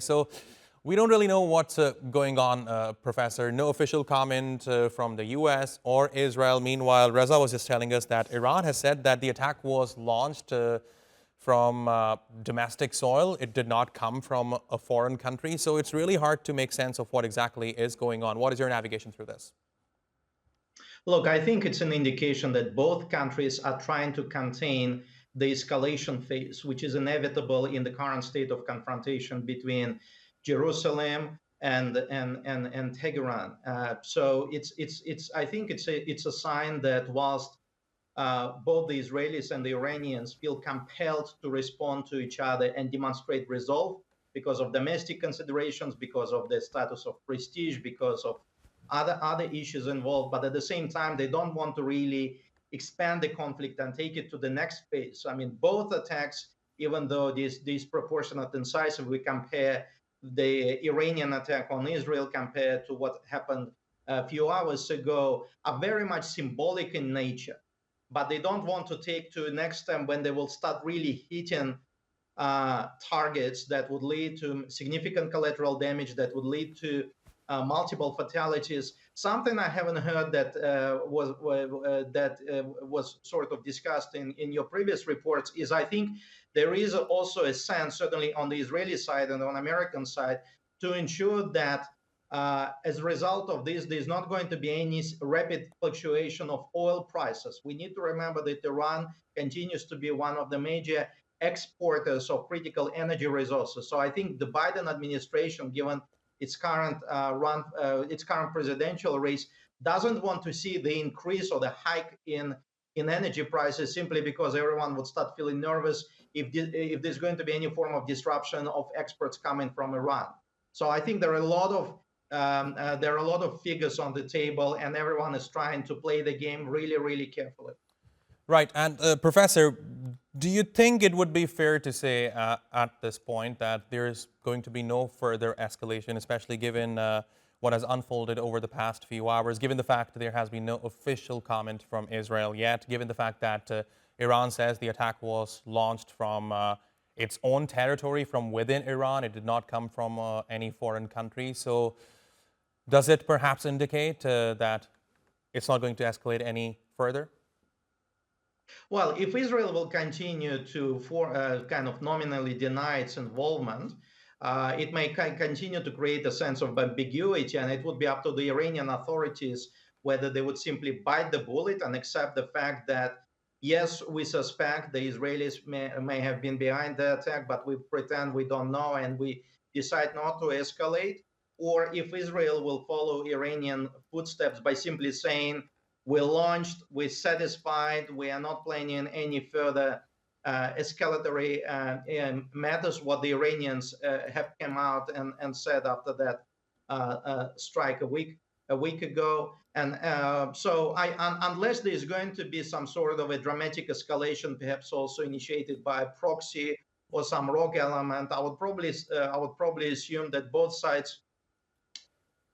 So we don't really know what's going on, Professor. No official comment from the U.S. or Israel. Meanwhile, Reza was just telling us that Iran has said that the attack was launched from domestic soil. It did not come from a foreign country. So it's really hard to make sense of what exactly is going on. What is your navigation through this? Look, I think it's an indication that both countries are trying to contain the escalation phase, which is inevitable in the current state of confrontation between Jerusalem and Tehran. So it's I think it's a sign that whilst both the Israelis and the Iranians feel compelled to respond to each other and demonstrate resolve because of domestic considerations, because of the status of prestige, because of other issues involved. But at the same time, they don't want to really expand the conflict and take it to the next phase. I mean, both attacks, even though these disproportionate in size, if we compare the Iranian attack on Israel compared to what happened a few hours ago, are very much symbolic in nature, but they don't want to take to next step when they will start really hitting targets that would lead to significant collateral damage, that would lead to multiple fatalities. Something I haven't heard that was sort of discussed in your previous reports is I think there is also a sense, certainly on the Israeli side and on American side, to ensure that as a result of this, there's not going to be any rapid fluctuation of oil prices. We need to remember that Iran continues to be one of the major exporters of critical energy resources. So I think the Biden administration, given its current its current presidential race, doesn't want to see the increase or the hike in energy prices simply because everyone would start feeling nervous if there's going to be any form of disruption of exports coming from Iran. So I think there are a lot of figures on the table, and everyone is trying to play the game really, really carefully. Right. And Professor, do you think it would be fair to say at this point that there's going to be no further escalation, especially given what has unfolded over the past few hours, given the fact that there has been no official comment from Israel yet, given the fact that Iran says the attack was launched from its own territory, from within Iran, it did not come from any foreign country. So does it perhaps indicate that it's not going to escalate any further? Well, if Israel will continue to kind of nominally deny its involvement, it may continue to create a sense of ambiguity, and it would be up to the Iranian authorities whether they would simply bite the bullet and accept the fact that, yes, we suspect the Israelis may have been behind the attack, but we pretend we don't know and we decide not to escalate, or if Israel will follow Iranian footsteps by simply saying, we launched, we're satisfied, we are not planning any further escalatory matters, what the Iranians have come out and said after that strike a week ago. And unless there's going to be some sort of a dramatic escalation, perhaps also initiated by a proxy or some rogue element, I would probably assume that both sides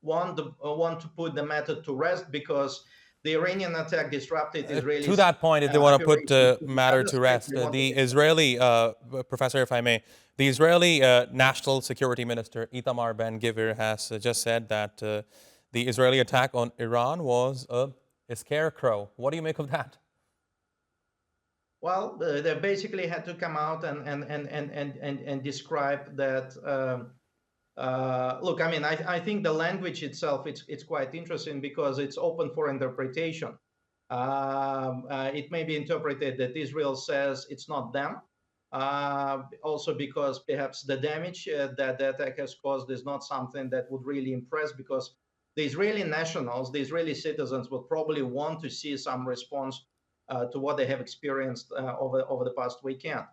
want to put the matter to rest, because the Iranian attack disrupted To Israelis' that point, if they want to put operations the to the matter other to side. rest, They want to the get Israeli, Professor, if I may, the Israeli National Security Minister Itamar Ben-Gvir has just said that the Israeli attack on Iran was a scarecrow. What do you make of that? well, they basically had to come out and describe that. Look, I mean, I think the language itself it's quite interesting because it's open for interpretation. It may be interpreted that Israel says it's not them. Also, because perhaps the damage that the attack has caused is not something that would really impress, because the Israeli nationals, the Israeli citizens, would probably want to see some response to what they have experienced over the past weekend.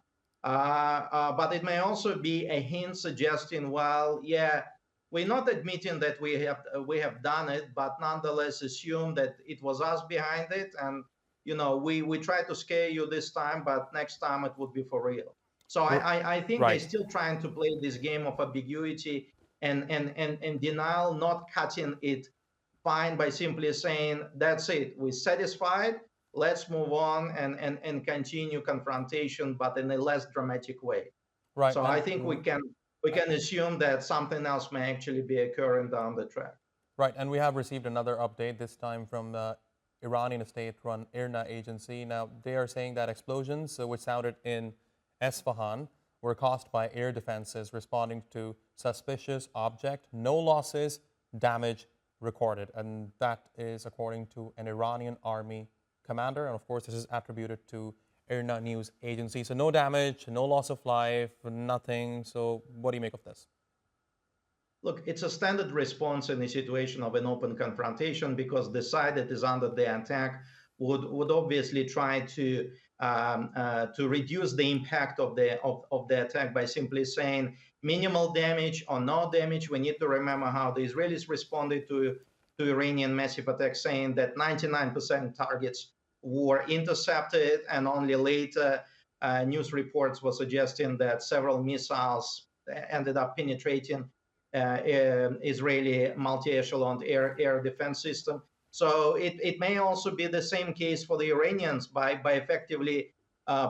But it may also be a hint suggesting, well, yeah, we're not admitting that we have done it, but nonetheless assume that it was us behind it, and we try to scare you this time, but next time it would be for real. So I think they're Right. still trying to play this game of ambiguity and denial, not cutting it fine by simply saying, that's it, we're satisfied, let's move on and continue confrontation, but in a less dramatic way. Right. So I And think we can. we can assume that something else may actually be occurring down the track. Right, and we have received another update, this time from the Iranian state-run IRNA agency. Now, they are saying that explosions, which sounded in Esfahan, were caused by air defenses responding to suspicious object. No losses, damage recorded. And that is according to an Iranian army commander. And of course, this is attributed to IRNA news agency. So no damage, no loss of life, nothing. So what do you make of this? Look, it's a standard response in a situation of an open confrontation because the side that is under the attack would obviously try to reduce the impact of the attack by simply saying minimal damage or no damage. We need to remember how the Israelis responded to Iranian massive attacks, saying that 99% targets were intercepted, and only later news reports were suggesting that several missiles ended up penetrating Israeli multi-echelon air defense system. So it may also be the same case for the Iranians by effectively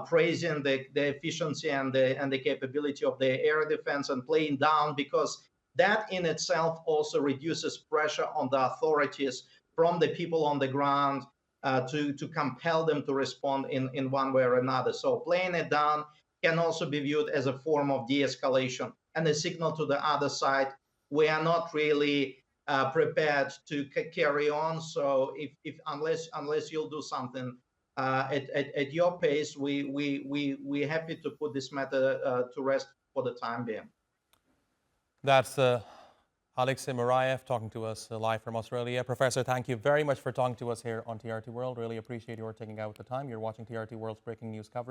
praising the efficiency and the capability of the air defense and playing down, because that in itself also reduces pressure on the authorities from the people on the ground to compel them to respond in one way or another. So playing it down can also be viewed as a form of de-escalation and a signal to the other side, we are not really prepared to carry on. So if unless you'll do something at your pace, we're happy to put this matter to rest for the time being. That's Alexey Muraviev talking to us live from Australia. Professor, thank you very much for talking to us here on TRT World. Really appreciate your taking out the time. You're watching TRT World's breaking news coverage.